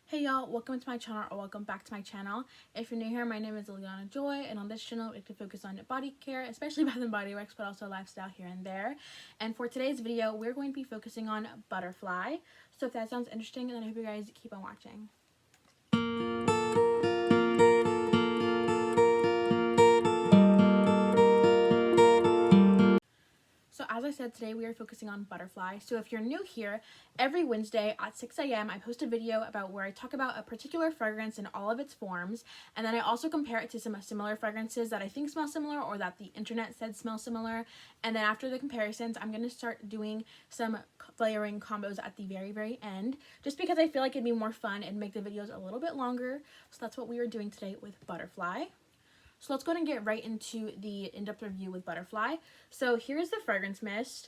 Hey y'all, welcome to my channel or welcome back to my channel. If you're new here, my name is Ileana Joy, and on this channel we like to focus on body care, especially Bath & Body Works, but also lifestyle here and there. And for today's video, we're going to be focusing on Butterfly. So if that sounds interesting, then I hope you guys keep on watching. So as I said, today we are focusing on Butterfly. So if you're new here, every Wednesday at 6 a.m. I post a video about where I talk about a particular fragrance in all of its forms, and then I also compare it to some similar fragrances that I think smell similar or that the internet said smell similar. And then after the comparisons, I'm going to start doing some layering combos at the very end, just because I feel like it'd be more fun and make the videos a little bit longer. So that's what we are doing today with Butterfly. So let's go ahead and get right into the in-depth review with Butterfly. So here's the fragrance mist.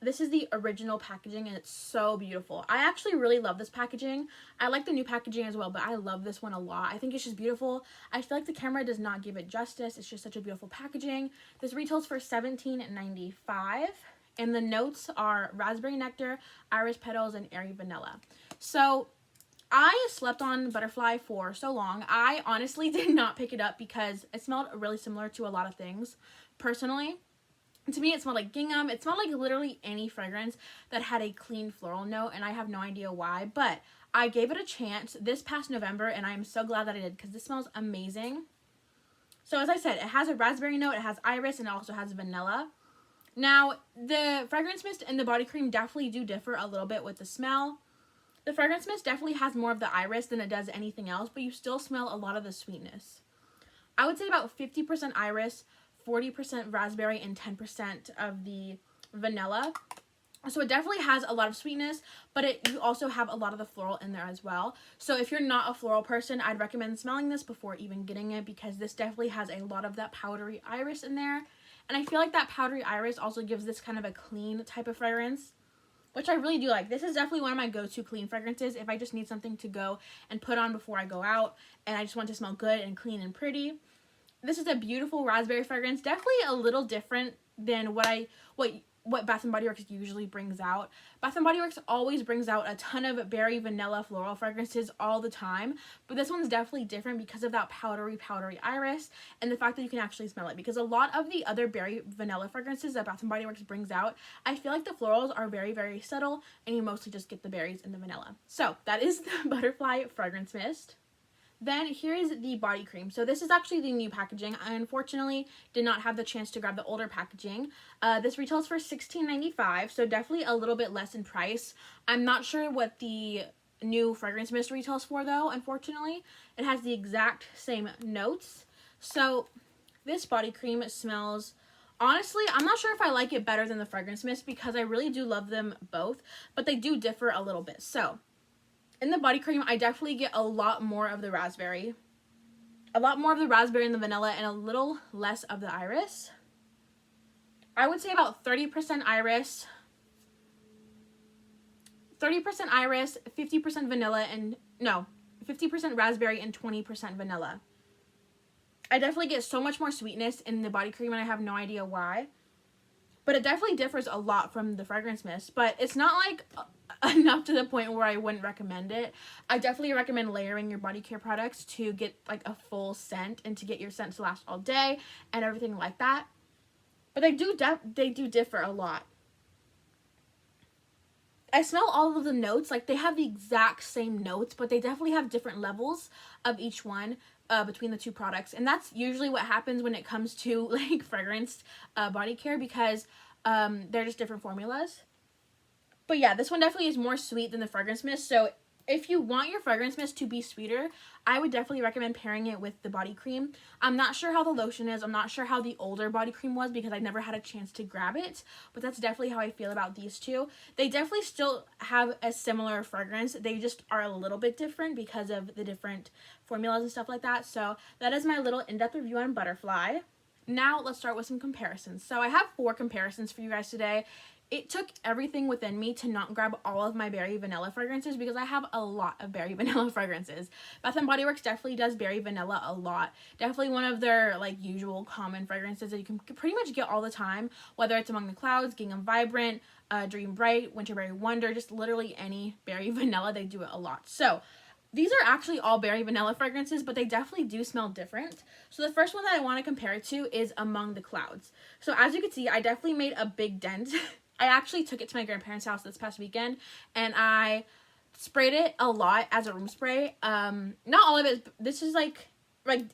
This is the original packaging and it's so beautiful. I actually really love this packaging. I like the new packaging as well, but I love this one a lot. I think it's just beautiful. I feel like the camera does not give it justice. It's just such a beautiful packaging. This retails for $17.95 and the notes are raspberry nectar, iris petals, and airy vanilla. So I slept on Butterfly for so long. I honestly did not pick it up because it smelled really similar to a lot of things. Personally, to me, it smelled like gingham. It smelled like literally any fragrance that had a clean floral note, and I have no idea why. But I gave it a chance this past November, and I am so glad that I did because this smells amazing. So as I said, it has a raspberry note, it has iris, and it also has vanilla. Now, the fragrance mist and the body cream definitely do differ a little bit with the smell. The fragrance mist definitely has more of the iris than it does anything else, but you still smell a lot of the sweetness. I would say about 50% iris, 40% raspberry, and 10% of the vanilla. So it definitely has a lot of sweetness, but you also have a lot of the floral in there as well. So if you're not a floral person, I'd recommend smelling this before even getting it because this definitely has a lot of that powdery iris in there. And I feel like that powdery iris also gives this kind of a clean type of fragrance, which I really do like. This is definitely one of my go-to clean fragrances if I just need something to go and put on before I go out and I just want to smell good and clean and pretty. This is a beautiful raspberry fragrance, definitely a little different than what Bath & Body Works usually brings out. Bath & Body Works always brings out a ton of berry, vanilla, floral fragrances all the time, but this one's definitely different because of that powdery iris and the fact that you can actually smell it. Because a lot of the other berry, vanilla fragrances that Bath & Body Works brings out, I feel like the florals are very subtle and you mostly just get the berries and the vanilla. So that is the Butterfly fragrance mist. Then here is the body cream. So this is actually the new packaging. I unfortunately did not have the chance to grab the older packaging. This retails for $16.95, so definitely a little bit less in price. I'm not sure what the new fragrance mist retails for though, unfortunately. It has the exact same notes. So this body cream smells, honestly, I'm not sure if I like it better than the fragrance mist because I really do love them both, but they do differ a little bit. So in the body cream, I definitely get a lot more of the raspberry. A lot more of the raspberry and the vanilla and a little less of the iris. I would say about 30% iris, 50% vanilla, and no, 50% raspberry and 20% vanilla. I definitely get so much more sweetness in the body cream and I have no idea why. But it definitely differs a lot from the fragrance mist, but it's not like enough to the point where I wouldn't recommend it. I definitely recommend layering your body care products to get like a full scent and to get your scent to last all day and everything like that. But they do differ a lot. I smell all of the notes, like they have the exact same notes, but they definitely have different levels of each one between the two products. And that's usually what happens when it comes to like fragrance body care because they're just different formulas. But yeah, this one definitely is more sweet than the fragrance mist. So if you want your fragrance mist to be sweeter, I would definitely recommend pairing it with the body cream. I'm not sure how the lotion is. I'm not sure how the older body cream was because I never had a chance to grab it. But that's definitely how I feel about these two. They definitely still have a similar fragrance. They just are a little bit different because of the different formulas and stuff like that. So that is my little in-depth review on Butterfly. Now let's start with some comparisons. So I have 4 comparisons for you guys today. It took everything within me to not grab all of my berry vanilla fragrances because I have a lot of berry vanilla fragrances. Bath & Body Works definitely does berry vanilla a lot. Definitely one of their like usual common fragrances that you can pretty much get all the time, whether it's Among the Clouds, Gingham Vibrant, Dream Bright, Winterberry Wonder, just literally any berry vanilla, they do it a lot. So These are actually all berry vanilla fragrances, but they definitely do smell different. So the first one that I want to compare it to is Among the Clouds. So as you can see, I definitely made a big dent. I actually took it to my grandparents' house this past weekend, and I sprayed it a lot as a room spray. Not all of it. This is like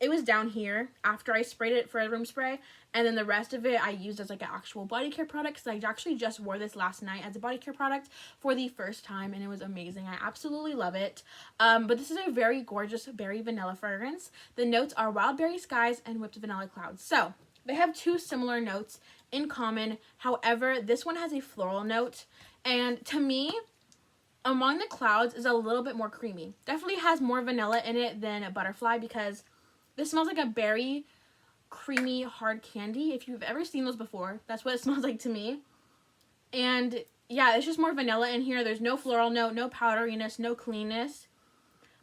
it was down here after I sprayed it for a room spray, and then the rest of it I used as like an actual body care product, because I actually just wore this last night as a body care product for the first time, and it was amazing. I absolutely love it. But this is a very gorgeous berry vanilla fragrance. The notes are wild berry skies and whipped vanilla clouds. So they have two similar notes in common. However, this one has a floral note, and to me, Among the Clouds is a little bit more creamy. Definitely has more vanilla in it than a Butterfly, because this smells like a berry, creamy, hard candy. If you've ever seen those before, that's what it smells like to me. And yeah, it's just more vanilla in here. There's no floral note, no powderiness, no cleanness.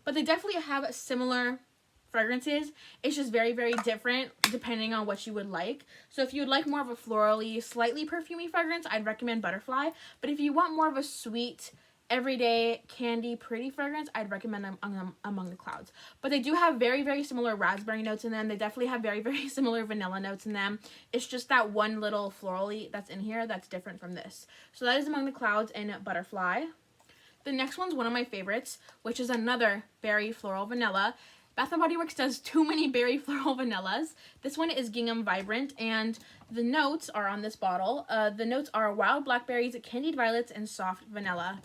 But they definitely have similar fragrances. It's just very, very different depending on what you would like. So if you would like more of a florally, slightly perfumey fragrance, I'd recommend Butterfly. But if you want more of a sweet, everyday candy pretty fragrance, I'd recommend them Among the Clouds. But they do have very, very similar raspberry notes in them. They definitely have very, very similar vanilla notes in them. It's just that one little florally that's in here that's different from this. So that is Among the Clouds and Butterfly. The next one's one of my favorites, which is another berry floral vanilla. Bath & Body Works does too many berry floral vanillas. This one is Gingham Vibrant, and the notes are on this bottle. The notes are wild blackberries, candied violets, and soft vanilla.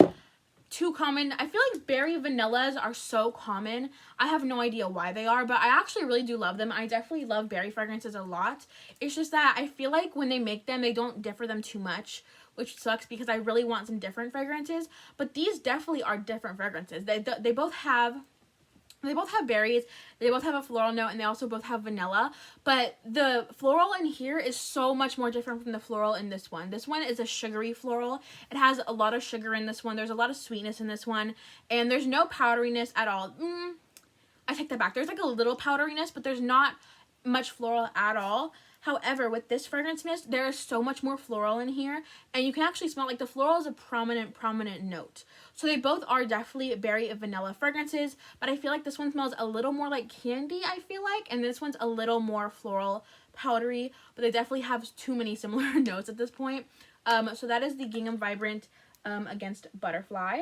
Too common. I feel like berry vanillas are so common. I have no idea why they are, but I actually really do love them. I definitely love berry fragrances a lot. It's just that I feel like when they make them, they don't differ them too much, which sucks because I really want some different fragrances. But these definitely are different fragrances. They both have berries, they both have a floral note, and they also both have vanilla. But the floral in here is so much more different from the floral in this one. This one is a sugary floral. It has a lot of sugar in this one. There's a lot of sweetness in this one. And there's no powderiness at all. I take that back. There's like a little powderiness, but there's not much floral at all. However, with this fragrance mist, there is so much more floral in here, and you can actually smell like the floral is a prominent note. So they both are definitely berry and vanilla fragrances, but I feel like this one smells a little more like candy, I feel like, and this one's a little more floral, powdery, but they definitely have too many similar notes at this point. So that is the Gingham Vibrant against Butterfly.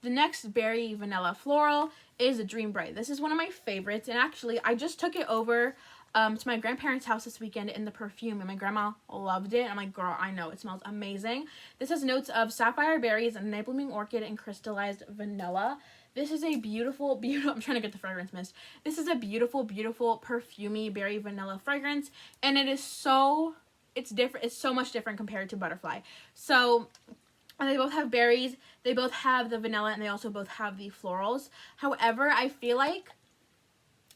The next berry vanilla floral is Dream Bright. This is one of my favorites, and actually I just took it over to my grandparents' house this weekend in the perfume, and my grandma loved it. I'm like, girl, I know, it smells amazing. This has notes of sapphire berries, and night blooming orchid, and crystallized vanilla. This is a beautiful, I'm trying to get the fragrance mist. This is a beautiful, perfumey berry vanilla fragrance, and it's so much different compared to Butterfly. So they both have berries, they both have the vanilla, and they also both have the florals. However, I feel like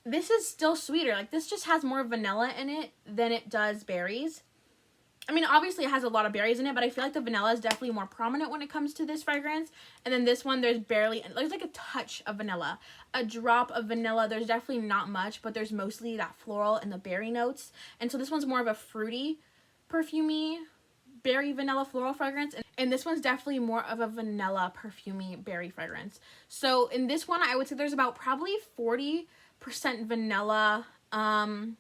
this is still sweeter. Like, this just has more vanilla in it than it does berries. I mean, obviously it has a lot of berries in it, but I feel like the vanilla is definitely more prominent when it comes to this fragrance. And then this one, there's like a touch of vanilla, a drop of vanilla. There's definitely not much, but there's mostly that floral and the berry notes. And so this one's more of a fruity, perfumey, berry vanilla floral fragrance, and this one's definitely more of a vanilla perfumey berry fragrance. So in this one, I would say there's about probably 40% vanilla, 30%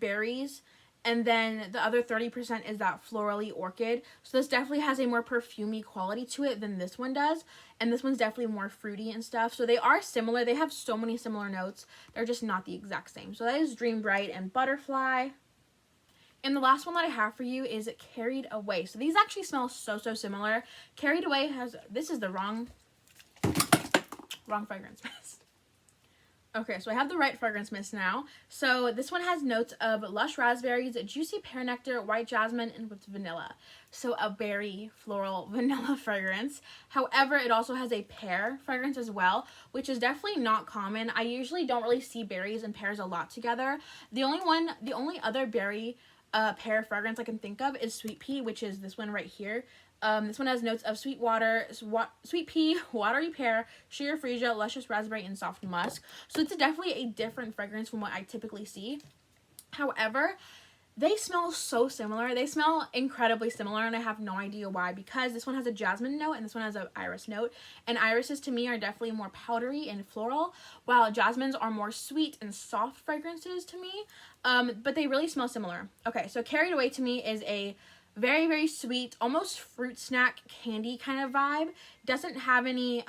berries, and then the other 30% is that florally orchid. So this definitely has a more perfumey quality to it than this one does, and this one's definitely more fruity and stuff. So they are similar. They have so many similar notes. They're just not the exact same. So that is Dream Bright and Butterfly. And the last one that I have for you is Carried Away. So these actually smell so similar. Carried Away this is the wrong fragrance mist. Okay, so I have the right fragrance mist now. So this one has notes of lush raspberries, juicy pear nectar, white jasmine, and whipped vanilla. So a berry, floral, vanilla fragrance. However, it also has a pear fragrance as well, which is definitely not common. I usually don't really see berries and pears a lot together. The only other berry pear fragrance I can think of is Sweet Pea, which is this one right here. This one has notes of sweet pea, watery pear, sheer freesia, luscious raspberry, and soft musk. So it's definitely a different fragrance from what I typically see. However, They smell so similar. They smell incredibly similar, and I have no idea why, because this one has a jasmine note and this one has an iris note. And irises to me are definitely more powdery and floral, while jasmines are more sweet and soft fragrances to me. But they really smell similar. Okay, so Carried Away to me is a very, very sweet, almost fruit snack candy kind of vibe. Doesn't have any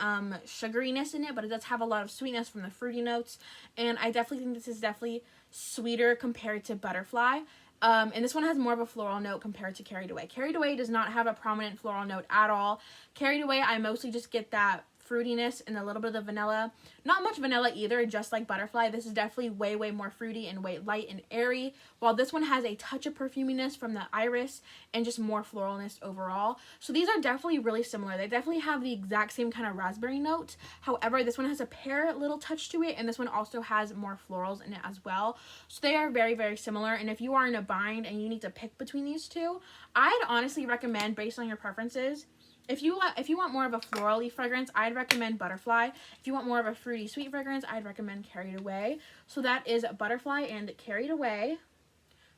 sugariness in it, but it does have a lot of sweetness from the fruity notes. And I definitely think this is definitely sweeter compared to Butterfly. And this one has more of a floral note compared to Carried Away. Carried Away does not have a prominent floral note at all. Carried Away, I mostly just get that fruitiness and a little bit of the vanilla. Not much vanilla either, just like Butterfly. This is definitely way, way more fruity and way light and airy, while this one has a touch of perfuminess from the iris and just more floralness overall. So these are definitely really similar. They definitely have the exact same kind of raspberry note. However, this one has a pear little touch to it, and this one also has more florals in it as well. So they are very, very similar, and if you are in a bind and you need to pick between these two, I'd honestly recommend, based on your preferences, if you want more of a florally fragrance, I'd recommend Butterfly. If you want more of a fruity sweet fragrance, I'd recommend Carried Away. So that is Butterfly and Carried Away.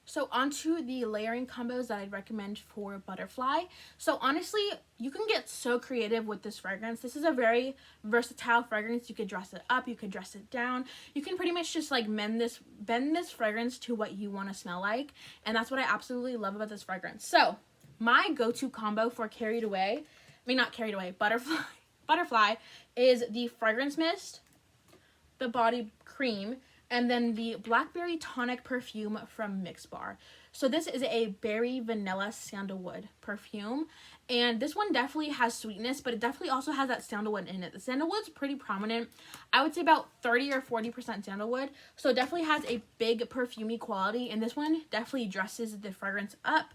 So onto the layering combos that I'd recommend for Butterfly. So honestly, you can get so creative with this fragrance. This is a very versatile fragrance. You could dress it up, you could dress it down. You can pretty much just like bend this fragrance to what you want to smell like. And that's what I absolutely love about this fragrance. So my go-to combo for Carried Away, not Carried Away, Butterfly is the fragrance mist, the body cream, and then the blackberry tonic perfume from Mixbar. So this is a berry vanilla sandalwood perfume, and this one definitely has sweetness, but it definitely also has that sandalwood in it. The sandalwood's pretty prominent. I would say about 30 or 40% sandalwood, so it definitely has a big perfumey quality, and this one definitely dresses the fragrance up.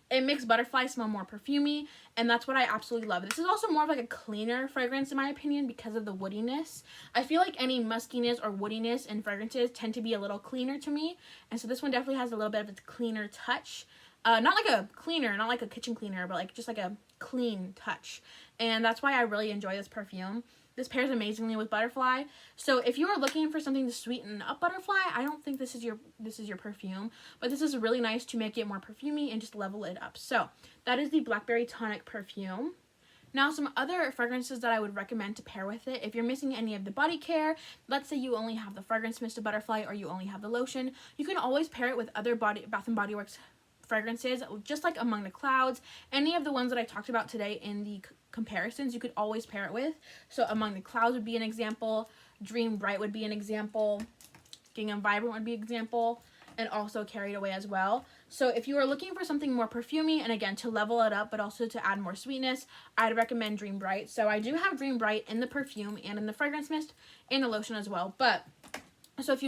It makes Butterfly smell more perfumey, and that's what I absolutely love. This is also more of like a cleaner fragrance in my opinion because of the woodiness. I feel like any muskiness or woodiness in fragrances tend to be a little cleaner to me, and so this one definitely has a little bit of a cleaner touch. Not like a cleaner, not like a kitchen cleaner, but like just like a clean touch, and that's why I really enjoy this perfume. This pairs amazingly with Butterfly. So if you are looking for something to sweeten up Butterfly, I don't think this is your perfume, but this is really nice to make it more perfumey and just level it up. So that is the Blackberry Tonic perfume. Now, some other fragrances that I would recommend to pair with it, if you're missing any of the body care, let's say you only have the fragrance mist of Butterfly or you only have the lotion, you can always pair it with other Bath & Body Works fragrances, just like Among the Clouds. Any of the ones that I talked about today in the comparisons, you could always pair it with. So Among the Clouds would be an example, Dream Bright would be an example, Gingham Vibrant would be an example, and also Carried Away as well. So if you are looking for something more perfumey, and again, to level it up, but also to add more sweetness, I'd recommend Dream Bright. So I do have Dream Bright in the perfume and in the fragrance mist and the lotion as well. But so if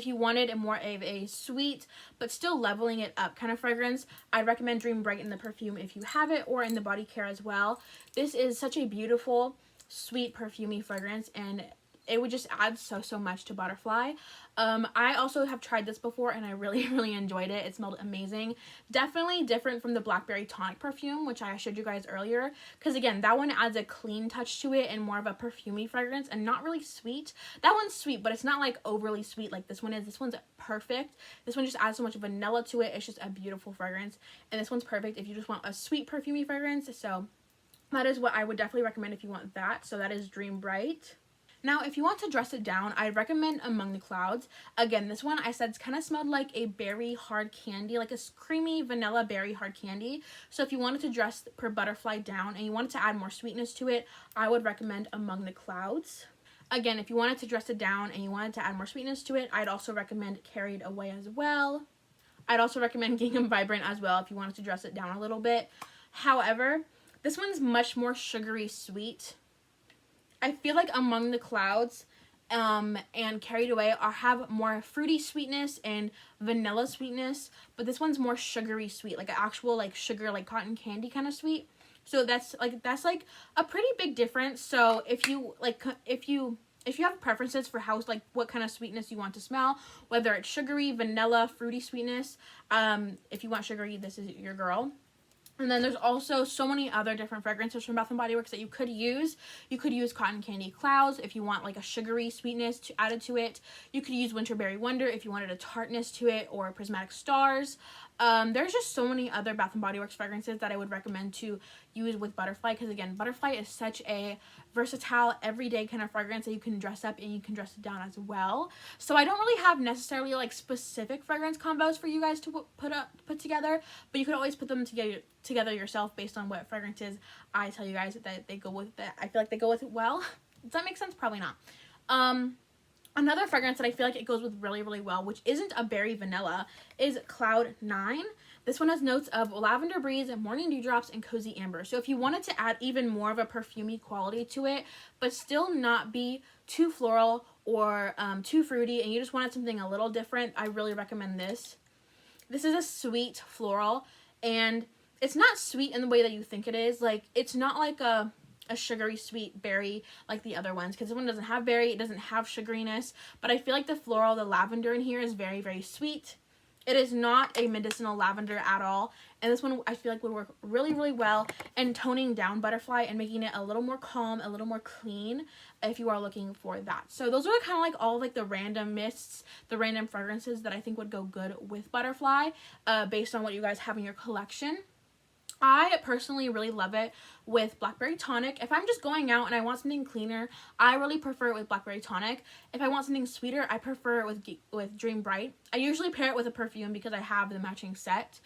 you wanted a more of a sweet but still leveling it up kind of fragrance, I'd recommend Dream Bright in the perfume if you have it, or in the body care as well. This is such a beautiful, sweet, perfumey fragrance, and it would just add so much to Butterfly. I also have tried this before, and I really, really enjoyed it. It smelled amazing. Definitely different from the Blackberry Tonic perfume, which I showed you guys earlier, because again, that one adds a clean touch to it and more of a perfumey fragrance, and not really sweet. That one's sweet, but it's not like overly sweet like this one is. This one's perfect. This one just adds so much vanilla to it. It's just a beautiful fragrance, and this one's perfect if you just want a sweet perfumey fragrance. So that is what I would definitely recommend if you want that. So that is Dream Bright. Now, if you want to dress it down, I'd recommend Among the Clouds. Again, this one I said kind of smelled like a berry hard candy, like a creamy vanilla berry hard candy. So if you wanted to dress per Butterfly down and you wanted to add more sweetness to it, I would recommend Among the Clouds. Again, if you wanted to dress it down and you wanted to add more sweetness to it, I'd also recommend Carried Away as well. I'd also recommend Gingham Vibrant as well if you wanted to dress it down a little bit. However, this one's much more sugary sweet. I feel like Among the Clouds and Carried Away have more fruity sweetness and vanilla sweetness, but this one's more sugary sweet, like an actual like sugar, like cotton candy kind of sweet. So that's like a pretty big difference. So if you have preferences for how, like, what kind of sweetness you want to smell, whether it's sugary, vanilla, fruity sweetness, if you want sugary, this is your girl. And then there's also so many other different fragrances from Bath & Body Works that you could use. You could use Cotton Candy Clouds if you want like a sugary sweetness added to it. You could use Winterberry Wonder if you wanted a tartness to it, or Prismatic Stars. There's just so many other Bath & Body Works fragrances that I would recommend to use with Butterfly, because again, Butterfly is such a versatile, everyday kind of fragrance that you can dress up and you can dress it down as well. So I don't really have necessarily like specific fragrance combos for you guys to put together, but you could always put them together yourself based on what fragrances I tell you guys that they go with, that I feel like they go with it well. Does that make sense? Probably not. Another fragrance that I feel like it goes with really, really well, which isn't a berry vanilla, is Cloud 9. This one has notes of lavender breeze, morning dewdrops, and cozy amber. So if you wanted to add even more of a perfumey quality to it, but still not be too floral or too fruity, and you just wanted something a little different, I really recommend this. This is a sweet floral, and it's not sweet in the way that you think it is. Like, it's not like a sugary sweet berry like the other ones, because this one doesn't have berry, it doesn't have sugariness, but I feel like the floral, the lavender in here is very, very sweet. It is not a medicinal lavender at all, and this one I feel like would work really, really well in toning down Butterfly and making it a little more calm, a little more clean if you are looking for that. So those are kind of like all like the random mists, the random fragrances that I think would go good with Butterfly based on what you guys have in your collection. I personally really love it with Blackberry Tonic. If I'm just going out and I want something cleaner, I really prefer it with Blackberry Tonic. If I want something sweeter, I prefer it with Dream Bright. I usually pair it with a perfume because I have the matching set.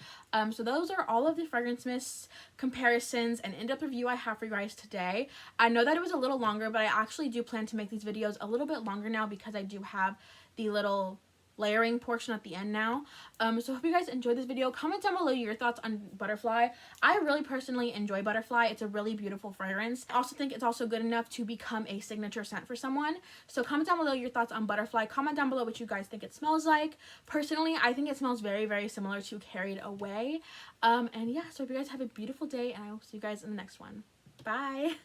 So those are all of the fragrance mists, comparisons, and in-depth review I have for you guys today. I know that it was a little longer, but I actually do plan to make these videos a little bit longer now because I do have the little layering portion at the end now. So I hope you guys enjoyed this video. Comment down below your thoughts on Butterfly. I really personally enjoy Butterfly. It's a really beautiful fragrance. I also think it's also good enough to become a signature scent for someone. So comment down below your thoughts on Butterfly. Comment down below what you guys think it smells like. Personally, I think it smells very, very similar to Carried Away. And yeah, so I hope you guys have a beautiful day, and I will see you guys in the next one. Bye!